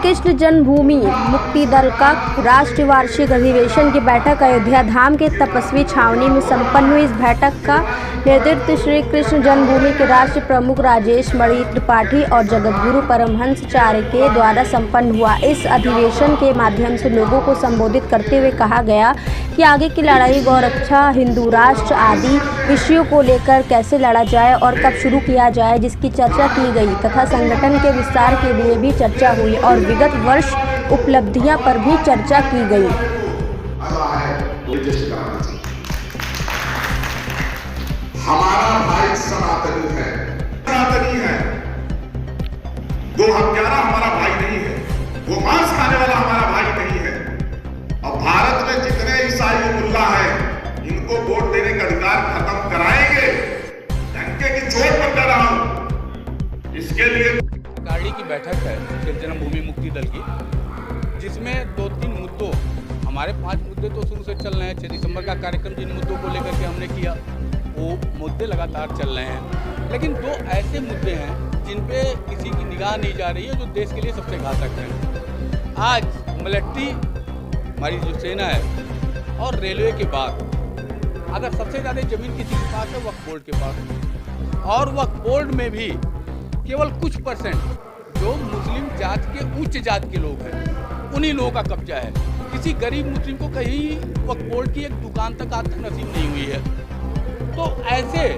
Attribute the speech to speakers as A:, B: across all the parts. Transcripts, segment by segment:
A: कृष्ण जन्मभूमि मुक्ति दल का राष्ट्रीय वार्षिक अधिवेशन की बैठक अयोध्या धाम के तपस्वी छावनी में संपन्न हुई। इस बैठक का नेतृत्व श्री कृष्ण जन्मभूमि के राष्ट्रीय प्रमुख राजेश मणि त्रिपाठी और जगतगुरु परमहंसाचार्य के द्वारा संपन्न हुआ। इस अधिवेशन के माध्यम से लोगों को संबोधित करते हुए कहा गया कि आगे की लड़ाई गौरक्षा, हिंदू राष्ट्र आदि विषयों को लेकर कैसे लड़ा जाए और कब शुरू किया जाए, जिसकी चर्चा की गई तथा संगठन के विस्तार के लिए भी चर्चा हुई और विगत वर्ष उपलब्धियां पर भी चर्चा की गई।
B: हमारा भाई सनातनी है, वो हत्यारा हमारा भाई नहीं है, वो मांस खाने वाला हमारा भाई नहीं है। अब भारत में जितने ईसाई मुल्ला हैं, इनको वोट देने का अधिकार खत्म कराएंगे। डंके की चोट पर कर रहा हूं। इसके लिए
C: गाड़ी की बैठक है कृष्ण जन्मभूमि मुक्ति दल की, जिसमें 2-3 मुद्दों, हमारे 5 मुद्दे तो शुरू से चल रहे हैं। 6 दिसंबर का कार्यक्रम जिन मुद्दों को लेकर के हमने किया, वो मुद्दे लगातार चल रहे हैं। लेकिन 2 ऐसे मुद्दे हैं जिन पे किसी की निगाह नहीं जा रही है, जो देश के लिए सबसे घातक है। आज मिलिट्री, हमारी जो सेना है, और रेलवे के बाद अगर सबसे ज़्यादा ज़मीन किसी के पास है, वक्फ बोर्ड के पास, और वक्फ बोर्ड में भी केवल कुछ % जो मुस्लिम जात के उच्च जात के लोग हैं, उन्हीं लोगों का कब्जा है। किसी गरीब मुस्लिम को कहीं वक्फ बोर्ड की एक दुकान तक आज तक नसीब नहीं हुई है। तो ऐसे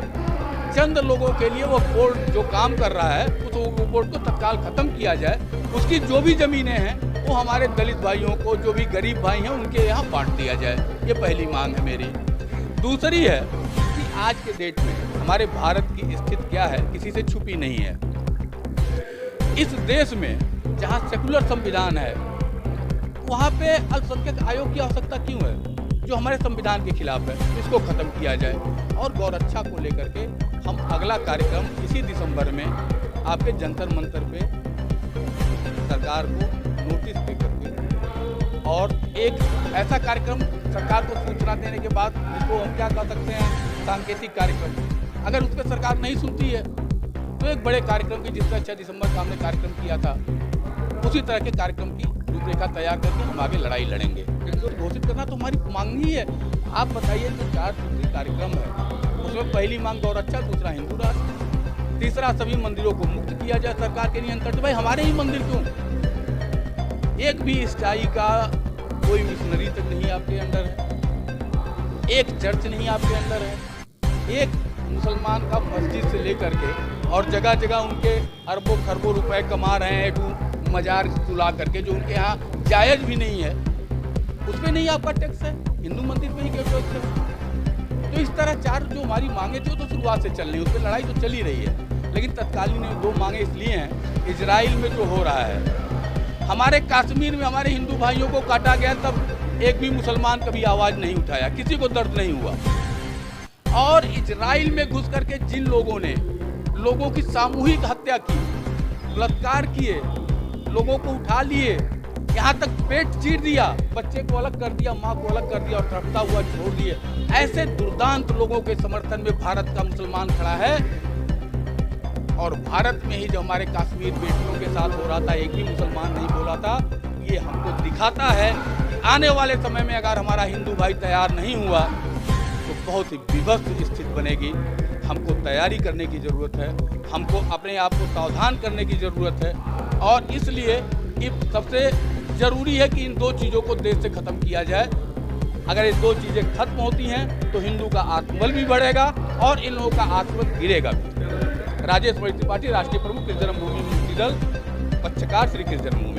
C: चंद लोगों के लिए वक्फ बोर्ड जो काम कर रहा है, उस वक्फ बोर्ड को तत्काल ख़त्म किया जाए। उसकी जो भी ज़मीनें हैं वो हमारे दलित भाइयों को, जो भी गरीब भाई हैं, उनके यहाँ बांट दिया जाए। ये पहली मांग है मेरी। दूसरी है कि आज के डेट में हमारे भारत की स्थिति क्या है, किसी से छुपी नहीं है। इस देश में जहाँ सेकुलर संविधान है, वहाँ पे अल्पसंख्यक आयोग की आवश्यकता क्यों है, जो हमारे संविधान के खिलाफ है। इसको खत्म किया जाए। और गौरक्षा को लेकर के हम अगला कार्यक्रम इसी दिसंबर में आपके जंतर मंतर पे सरकार को नोटिस दे करके, और एक ऐसा कार्यक्रम सरकार को सूचना देने के बाद, जिसको हम क्या कह सकते हैं, सांकेतिक कार्यक्रम, अगर उस पर सरकार नहीं सुनती है तो एक बड़े कार्यक्रम की, जिस तरह 6 दिसंबर का हमने कार्यक्रम किया था, उसी तरह के कार्यक्रम की रूपरेखा तैयार करके हम आगे लड़ाई लड़ेंगे। तो घोषित करना तो हमारी मांग ही है। आप बताइए, जो 4 सूत्री कार्यक्रम है, उसमें पहली मांग गौरक्षा, दूसरा हिंदू राष्ट्र, तीसरा सभी मंदिरों को मुक्त किया जाए सरकार के नियंत्रण से। भाई हमारे ही मंदिर क्यों? एक भी ईसाई का कोई मिशनरी तक नहीं आपके अंदर है, एक चर्च नहीं आपके अंदर है, एक मुसलमान का मस्जिद से लेकर के और जगह जगह उनके अरबों खरबों रुपए कमा रहे हैं मजार तुला करके, जो उनके यहाँ जायज़ भी नहीं है, उस पर नहीं आपका टैक्स है। हिंदू मंदिर पे ही क्यों टैक्स है? तो इस तरह 4 जो हमारी मांगे थी, वो तो शुरुआत से चल रही है, उस पर लड़ाई तो चल ही रही है। लेकिन तत्कालीन 2 मांगे इसलिए हैं, इजराइल में जो हो रहा है, हमारे कश्मीर में हमारे हिंदू भाइयों को काटा गया, तब एक भी मुसलमान कभी आवाज़ नहीं उठाया, किसी को दर्द नहीं हुआ। और इजराइल में घुस करके जिन लोगों ने लोगों की सामूहिक हत्या की, बलात्कार किए, लोगों को उठा लिए, यहाँ तक पेट चीर दिया, बच्चे को अलग कर दिया, माँ को अलग कर दिया और तड़पता हुआ छोड़ दिए, ऐसे दुर्दांत लोगों के समर्थन में भारत का मुसलमान खड़ा है। और भारत में ही जो हमारे कश्मीर बेटियों के साथ हो रहा था, एक भी मुसलमान नहीं बोला था। ये हमको दिखाता है कि आने वाले समय में अगर हमारा हिंदू भाई तैयार नहीं हुआ तो बहुत ही विभत्स स्थिति बनेगी। हमको तैयारी करने की ज़रूरत है, हमको अपने आप को सावधान करने की ज़रूरत है। और इसलिए सबसे ज़रूरी है कि इन 2 चीज़ों को देश से ख़त्म किया जाए। अगर ये 2 चीज़ें खत्म होती हैं तो हिंदू का आत्मबल भी बढ़ेगा और इन लोगों का आत्मबल गिरेगा भी। राजेश मणि त्रिपाठी, राष्ट्रीय प्रमुख कृष्ण जन्मभूमि मुक्ति दल, पक्षकार श्री कृष्ण जन्मभूमि।